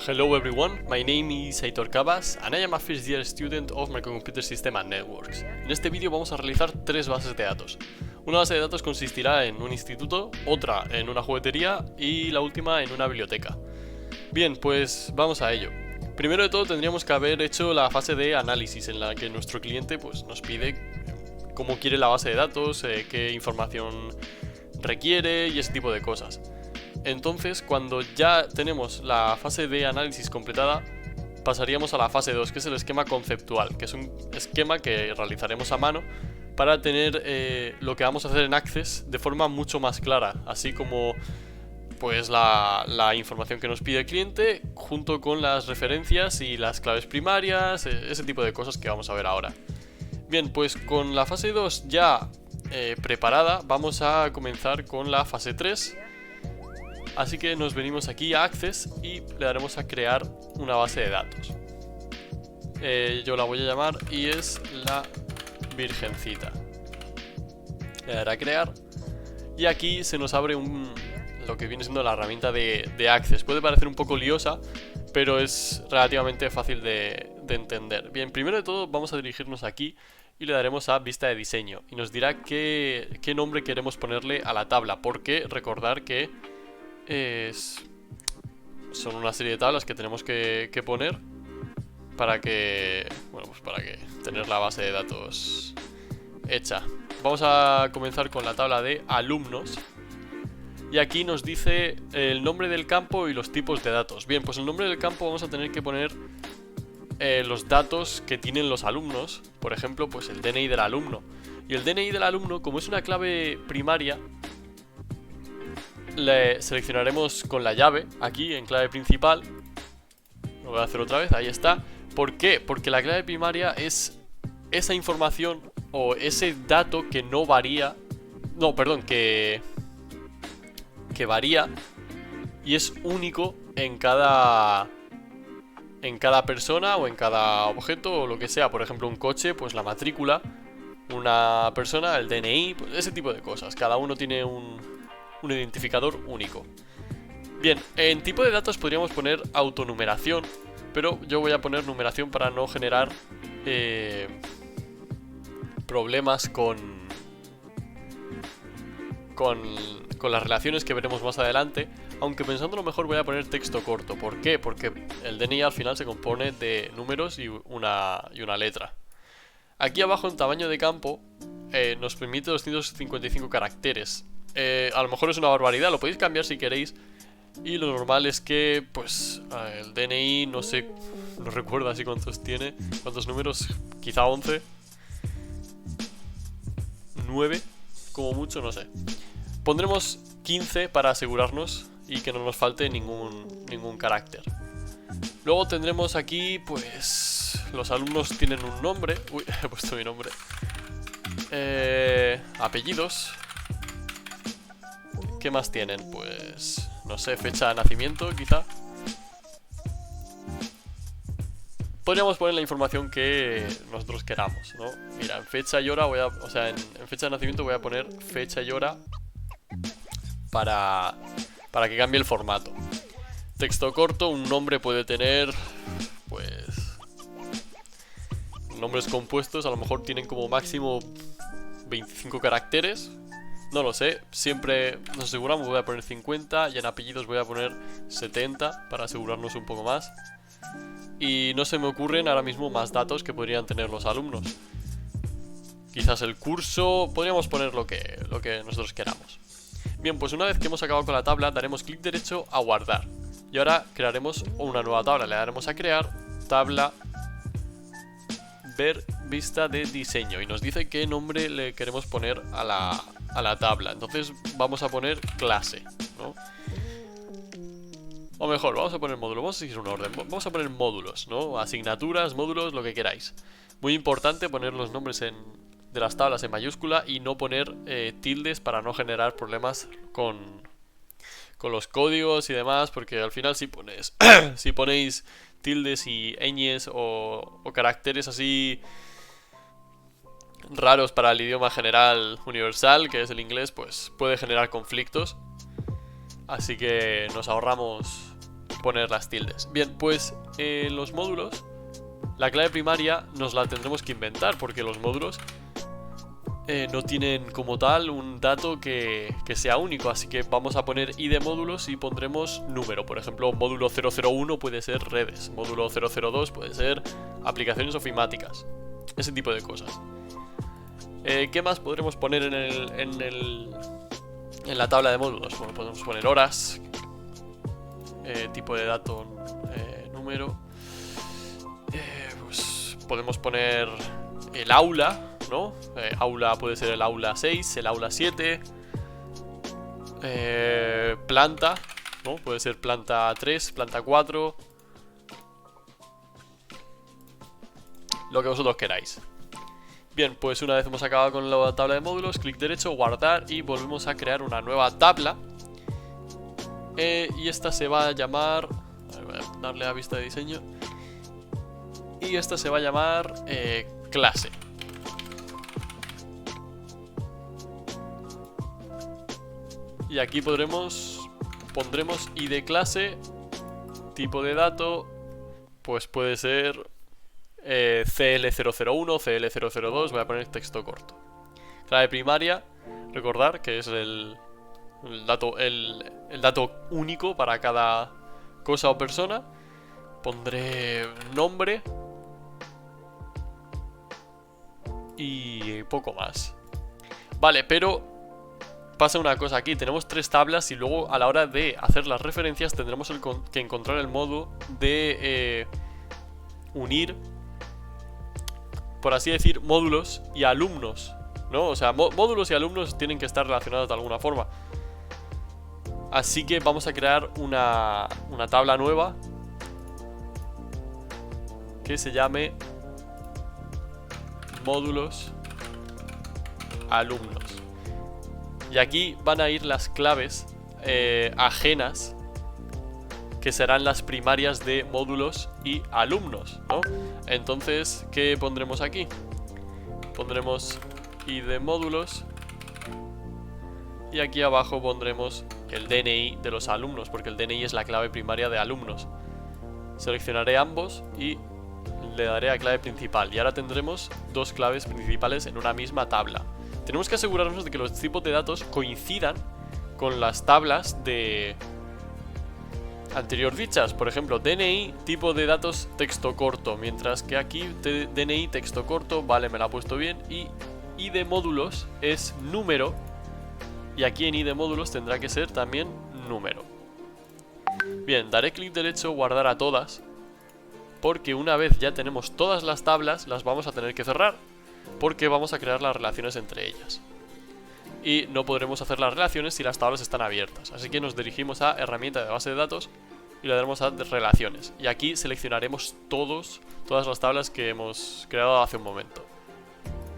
Hello everyone, my name is Aitor Cabas and I am a first year student of Microcomputer System and Networks. En este vídeo vamos a realizar tres bases de datos. Una base de datos consistirá en un instituto, otra en una juguetería y la última en una biblioteca. Bien, pues vamos a ello. Primero de todo tendríamos que haber hecho la fase de análisis en la que nuestro cliente pues, nos pide cómo quiere la base de datos, qué información requiere y ese tipo de cosas. Entonces, cuando ya tenemos la fase de análisis completada, pasaríamos a la fase 2, que es el esquema conceptual, que es un esquema que realizaremos a mano para tener lo que vamos a hacer en Access de forma mucho más clara, así como pues la información que nos pide el cliente, junto con las referencias y las claves primarias, ese tipo de cosas que vamos a ver ahora. Bien, pues con la fase 2 ya preparada, vamos a comenzar con la fase 3. Así que nos venimos aquí a Access y le daremos a crear una base de datos. Yo la voy a llamar y es la Virgencita. Le daré a crear y aquí se nos abre lo que viene siendo la herramienta de Access. Puede parecer un poco liosa, pero es relativamente fácil de entender. Bien, primero de todo vamos a dirigirnos aquí y le daremos a vista de diseño y nos dirá qué nombre queremos ponerle a la tabla, porque recordar que son una serie de tablas que tenemos que poner para que, bueno, pues para que tener la base de datos hecha. Vamos a comenzar con la tabla de alumnos y aquí nos dice el nombre del campo y los tipos de datos. Bien, pues el nombre del campo vamos a tener que poner los datos que tienen los alumnos, por ejemplo, pues el DNI del alumno. Y el DNI del alumno, como es una clave primaria, le seleccionaremos con la llave aquí en clave principal. Lo voy a hacer otra vez, ahí está. ¿Por qué? Porque la clave primaria es esa información o ese dato que no varía. No, perdón, que varía y es único en cada persona o en cada objeto o lo que sea. Por ejemplo, un coche, pues la matrícula. Una persona, el DNI, pues ese tipo de cosas. Cada uno tiene un identificador único. Bien, en tipo de datos podríamos poner autonumeración, pero yo voy a poner numeración para no generar problemas con las relaciones que veremos más adelante. Aunque pensándolo mejor voy a poner texto corto. ¿Por qué? Porque el DNI al final se compone de números y una letra. Aquí abajo en tamaño de campo nos permite 255 caracteres. A lo mejor es una barbaridad, lo podéis cambiar si queréis. Y lo normal es que, pues, el DNI, no sé, no recuerdo así cuántos tiene. ¿Cuántos números? Quizá 11. 9, como mucho, no sé. Pondremos 15 para asegurarnos y que no nos falte ningún carácter. Luego tendremos aquí, pues, los alumnos tienen un nombre. Uy, he puesto mi nombre. Apellidos. ¿Qué más tienen? Pues, no sé, fecha de nacimiento, quizá. Podríamos poner la información que nosotros queramos, ¿no? Mira, en fecha y hora en fecha de nacimiento voy a poner fecha y hora para que cambie el formato. Texto corto, un nombre puede tener, pues, nombres compuestos, a lo mejor tienen como máximo 25 caracteres. No lo sé, siempre nos aseguramos, voy a poner 50 y en apellidos voy a poner 70 para asegurarnos un poco más. Y no se me ocurren ahora mismo más datos que podrían tener los alumnos. Quizás el curso, podríamos poner lo que nosotros queramos. Bien, pues una vez que hemos acabado con la tabla, daremos clic derecho a guardar. Y ahora crearemos una nueva tabla, le daremos a crear, tabla, ver vista de diseño. Y nos dice qué nombre le queremos poner a la tabla. Entonces vamos a poner clase, ¿no? O mejor, vamos a poner módulo. Vamos a seguir un orden. Vamos a poner módulos, ¿no? Asignaturas, módulos, lo que queráis. Muy importante poner los nombres de las tablas en mayúscula y no poner tildes para no generar problemas con los códigos y demás, porque al final si ponéis tildes y ñes o caracteres así raros para el idioma general universal, que es el inglés, pues puede generar conflictos. Así que nos ahorramos poner las tildes. Bien, pues los módulos, la clave primaria nos la tendremos que inventar, porque los módulos no tienen como tal un dato que sea único, así que vamos a poner id módulos y pondremos número. Por ejemplo, módulo 001 puede ser redes, módulo 002 puede ser aplicaciones ofimáticas, ese tipo de cosas. ¿Qué más podremos poner en la tabla de módulos? Bueno, podemos poner horas, tipo de dato, número. Pues podemos poner el aula, ¿no? Aula puede ser el aula 6, el aula 7. Planta, ¿no? Puede ser planta 3, planta 4. Lo que vosotros queráis. Bien, pues una vez hemos acabado con la tabla de módulos, clic derecho, guardar y volvemos a crear una nueva tabla. Y esta se va a llamar... voy a darle a vista de diseño. Y esta se va a llamar clase. Y aquí pondremos id clase, tipo de dato, pues puede ser CL001, CL002, voy a poner texto corto. Clave primaria, recordar que es el dato único para cada cosa o persona. Pondré nombre y poco más. Vale, pero pasa una cosa aquí, tenemos 3 tablas y luego a la hora de hacer las referencias tendremos que encontrar el modo de unir, por así decir, módulos y alumnos, ¿no? O sea, módulos y alumnos tienen que estar relacionados de alguna forma. Así que vamos a crear una tabla nueva que se llame módulos alumnos. Y aquí van a ir las claves ajenas, que serán las primarias de módulos y alumnos, ¿no? Entonces, ¿qué pondremos aquí? Pondremos id módulos y aquí abajo pondremos el DNI de los alumnos, porque el DNI es la clave primaria de alumnos. Seleccionaré ambos y le daré a clave principal y ahora tendremos 2 claves principales en una misma tabla. Tenemos que asegurarnos de que los tipos de datos coincidan con las tablas de anterior dichas. Por ejemplo, DNI, tipo de datos texto corto, mientras que aquí DNI texto corto, vale, me la ha puesto bien, y id módulos es número, y aquí en id módulos tendrá que ser también número. Bien, daré clic derecho, guardar a todas, porque una vez ya tenemos todas las tablas, las vamos a tener que cerrar, porque vamos a crear las relaciones entre ellas. Y no podremos hacer las relaciones si las tablas están abiertas. Así que nos dirigimos a herramienta de base de datos y le daremos a relaciones. Y aquí seleccionaremos todas las tablas que hemos creado hace un momento.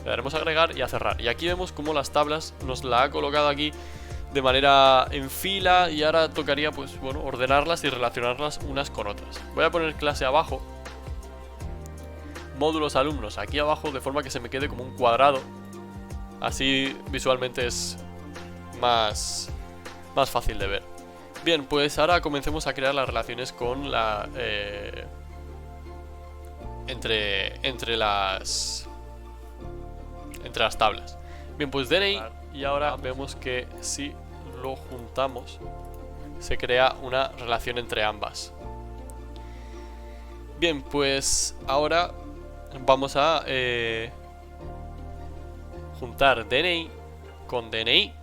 Le daremos a agregar y a cerrar. Y aquí vemos cómo las tablas nos la ha colocado aquí de manera en fila. Y ahora tocaría, pues bueno, ordenarlas y relacionarlas unas con otras. Voy a poner clase abajo, módulos alumnos aquí abajo, de forma que se me quede como un cuadrado. Así visualmente es más fácil de ver. Bien, pues ahora comencemos a crear las relaciones con la entre las tablas. Bien, pues DNI, y ahora vemos que si lo juntamos se crea una relación entre ambas. Bien, pues ahora vamos a juntar DNI con DNI.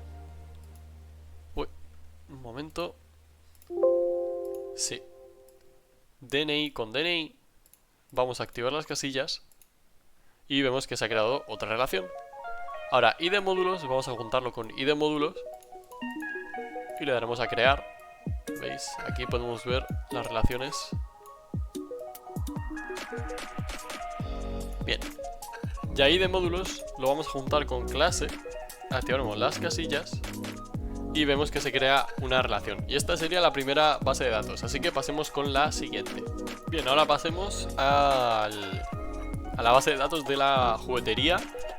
Uy, un momento. Sí. DNI con DNI. Vamos a activar las casillas y vemos que se ha creado otra relación. Ahora, id módulos, vamos a juntarlo con id módulos y le daremos a crear. ¿Veis? Aquí podemos ver las relaciones. Bien. Ya id módulos lo vamos a juntar con clase. Activaremos las casillas y vemos que se crea una relación. Y esta sería la primera base de datos. Así que pasemos con la siguiente. Bien, ahora pasemos a la base de datos de la juguetería.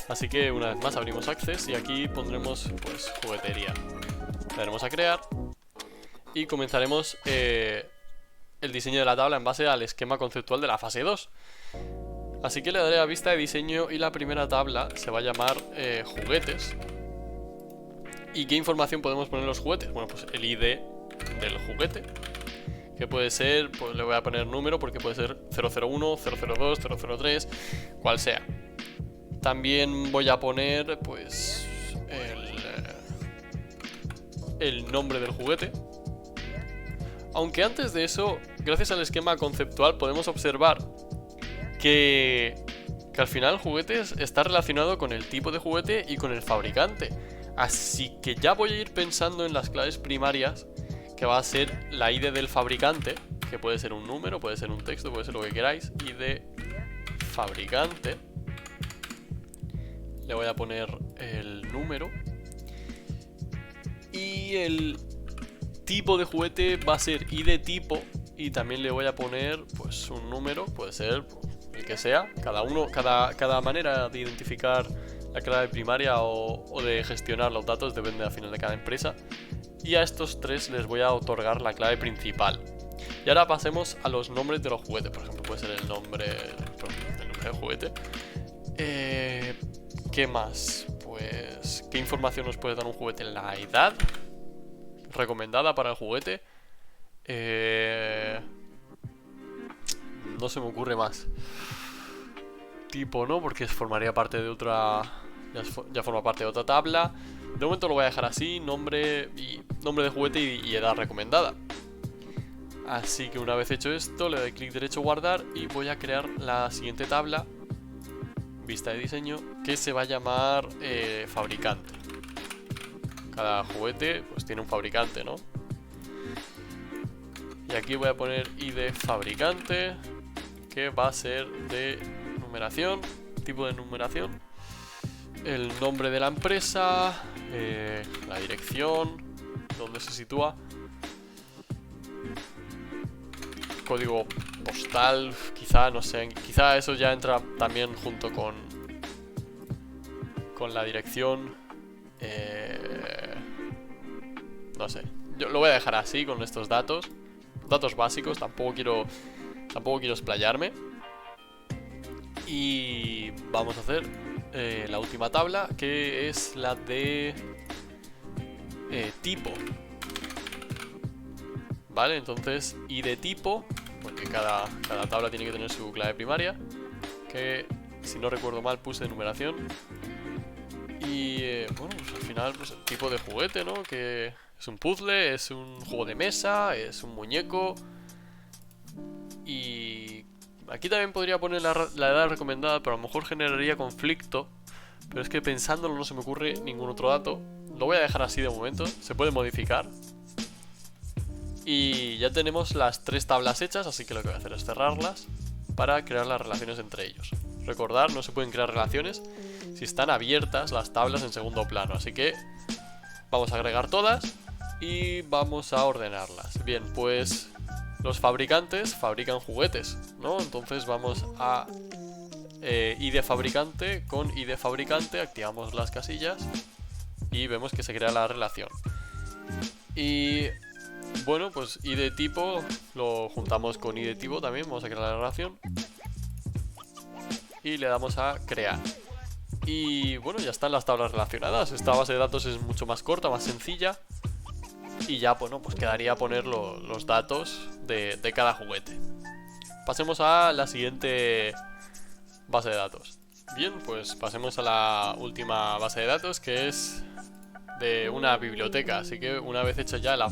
Así que una vez más abrimos Access y aquí pondremos pues juguetería. Le daremos a crear y comenzaremos el diseño de la tabla en base al esquema conceptual de la fase 2. Así que le daré a vista de diseño y la primera tabla se va a llamar juguetes. ¿Y qué información podemos poner en los juguetes? Bueno, pues el ID del juguete, que puede ser, pues le voy a poner número porque puede ser 001, 002, 003, cual sea. También voy a poner pues el nombre del juguete. Aunque antes de eso, gracias al esquema conceptual podemos observar que al final juguetes está relacionado con el tipo de juguete y con el fabricante. Así que ya voy a ir pensando en las claves primarias, que va a ser la ID del fabricante, que puede ser un número, puede ser un texto, puede ser lo que queráis. ID fabricante. Le voy a poner el número. Y el tipo de juguete va a ser ID tipo. Y también le voy a poner pues un número, puede ser el que sea. Cada manera de identificar la clave primaria o de gestionar los datos depende al final de cada empresa. Y a estos tres les voy a otorgar la clave principal. Y ahora pasemos a los nombres de los juguetes. Por ejemplo, puede ser el nombre del juguete. ¿Qué más? Pues, ¿qué información nos puede dar un juguete? La edad recomendada para el juguete. No se me ocurre más. Tipo, ¿no? Porque formaría parte de otra... Ya forma parte de otra tabla. De momento lo voy a dejar así, nombre de juguete y edad recomendada. Así que una vez hecho esto, le doy clic derecho guardar y voy a crear la siguiente tabla, vista de diseño, que se va a llamar fabricante. Cada juguete pues tiene un fabricante, ¿no? Y aquí voy a poner ID fabricante, que va a ser de numeración, tipo de numeración. El nombre de la empresa, la dirección, donde se sitúa, código postal, quizá, no sé, quizá eso ya entra también junto con la dirección, no sé, yo lo voy a dejar así con estos datos básicos, tampoco quiero explayarme. Y vamos a hacer la última tabla, que es la de tipo. Vale, entonces ID tipo, porque cada tabla tiene que tener su clave primaria, que si no recuerdo mal puse de numeración. Y bueno, pues al final pues el tipo de juguete, ¿no? Que es un puzzle, es un juego de mesa, es un muñeco. Y aquí también podría poner la edad recomendada, pero a lo mejor generaría conflicto. Pero es que pensándolo no se me ocurre ningún otro dato. Lo voy a dejar así de momento, se puede modificar. Y ya tenemos las tres tablas hechas, así que lo que voy a hacer es cerrarlas para crear las relaciones entre ellos. Recordar, no se pueden crear relaciones si están abiertas las tablas en segundo plano, así que vamos a agregar todas y vamos a ordenarlas. Bien, pues los fabricantes fabrican juguetes, ¿no? Entonces vamos a ID fabricante con ID fabricante, activamos las casillas y vemos que se crea la relación. Y bueno, pues ID tipo lo juntamos con ID tipo también, vamos a crear la relación y le damos a crear. Y bueno, ya están las tablas relacionadas. Esta base de datos es mucho más corta, más sencilla. Y ya, bueno, pues quedaría poner los datos de cada juguete. Pasemos a la siguiente base de datos. Bien, pues pasemos a la última base de datos, que es de una biblioteca. Así que una vez hecha ya la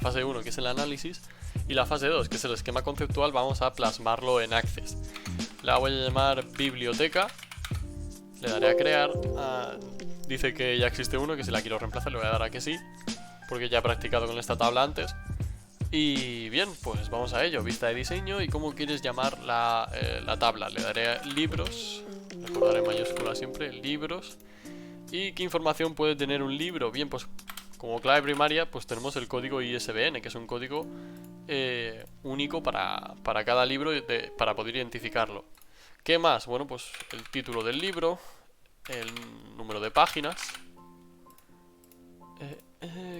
fase 1, que es el análisis, y la fase 2, que es el esquema conceptual, vamos a plasmarlo en Access. La voy a llamar biblioteca. Le daré a crear. Dice que ya existe uno, que si la quiero reemplazar le voy a dar a que sí, porque ya he practicado con esta tabla antes. Y bien, pues vamos a ello. Vista de diseño y cómo quieres llamar la tabla. Le daré a libros. Recordaré en mayúscula siempre, libros. ¿Y qué información puede tener un libro? Bien, pues como clave primaria pues tenemos el código ISBN, que es un código único para cada libro para poder identificarlo. ¿Qué más? Bueno, pues el título del libro, el número de páginas.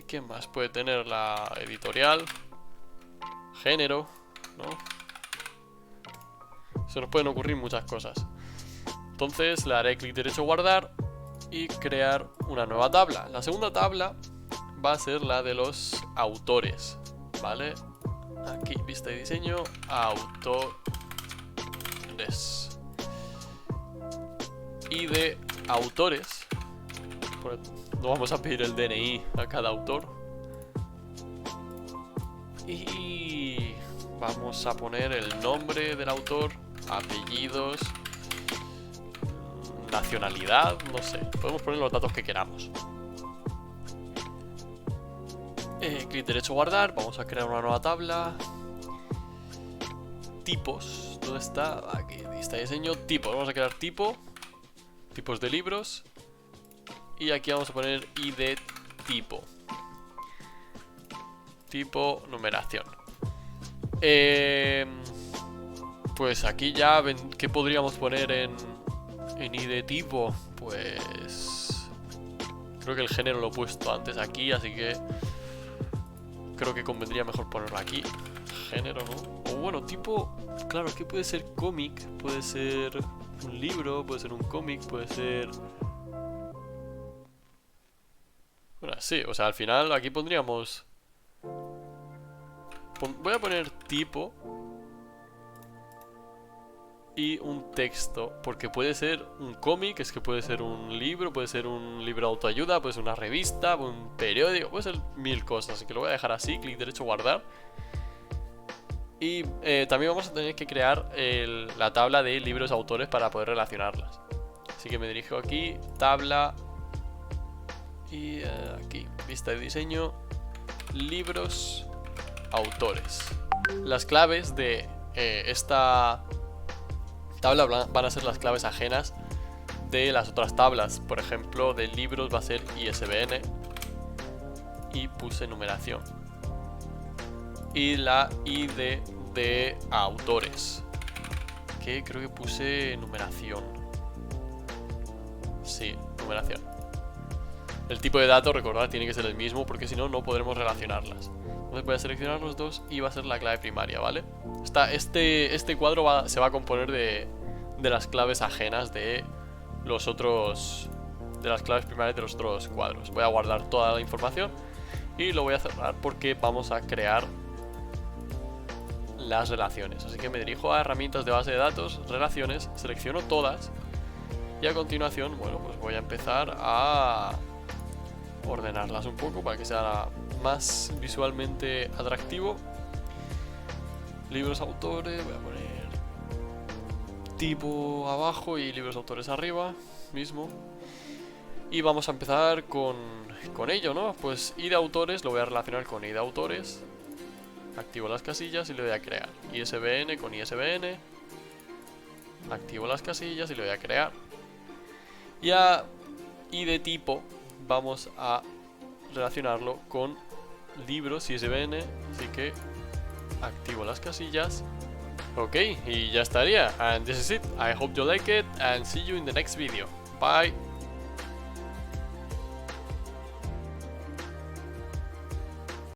¿Qué más? Puede tener la editorial. género, ¿no? Se nos pueden ocurrir muchas cosas. Entonces le daré clic derecho guardar y crear una nueva tabla. La segunda tabla va a ser la de los autores, ¿vale? Aquí, vista de diseño, autores. Y de autores, no vamos a pedir el DNI a cada autor. Y vamos a poner el nombre del autor, apellidos, nacionalidad, no sé. Podemos poner los datos que queramos. Clic derecho guardar, vamos a crear una nueva tabla. Tipos, ¿dónde está? Aquí, lista de diseño, tipos, vamos a crear tipo. Tipos de libros. Y aquí vamos a poner ID tipo. Tipo, numeración. Pues aquí ya, ¿qué podríamos poner en ID tipo? Pues creo que el género lo he puesto antes aquí, así que creo que convendría mejor ponerlo aquí. Género, ¿no? O bueno, tipo, claro, aquí puede ser cómic, puede ser un libro, puede ser un cómic, puede ser... Bueno, sí, o sea, al final aquí pondríamos... Voy a poner tipo y un texto, porque puede ser un cómic, es que puede ser un libro de autoayuda, puede ser una revista, un periódico, puede ser 1000 cosas, así que lo voy a dejar así, clic derecho guardar. Y también vamos a tener que crear la tabla de libros autores para poder relacionarlas. Así que me dirijo aquí, tabla y aquí, vista de diseño, libros autores. Las claves de esta tabla van a ser las claves ajenas de las otras tablas. Por ejemplo, de libros va a ser ISBN y puse numeración. Y la ID de autores, que creo que puse numeración. Sí, numeración. El tipo de datos, recordad, tiene que ser el mismo, porque si no, no podremos relacionarlas. Entonces voy a seleccionar los dos y va a ser la clave primaria, ¿vale? Este cuadro se va a componer de las claves ajenas de los otros... de las claves primarias de los otros cuadros. Voy a guardar toda la información y lo voy a cerrar porque vamos a crear las relaciones. Así que me dirijo a herramientas de base de datos, relaciones, selecciono todas y a continuación, bueno, pues voy a empezar a ordenarlas un poco para que sea más visualmente atractivo. Libros autores, voy a poner tipo abajo y libros autores arriba mismo. Y vamos a empezar con ello, ¿no? Pues ID autores lo voy a relacionar con ID autores. Activo las casillas y le doy a crear. ISBN con ISBN. Activo las casillas y le doy a crear. Y a ID tipo vamos a relacionarlo con libros ISBN. Así que activo las casillas. Ok, y ya estaría. And this is it. I hope you like it and see you in the next video. Bye.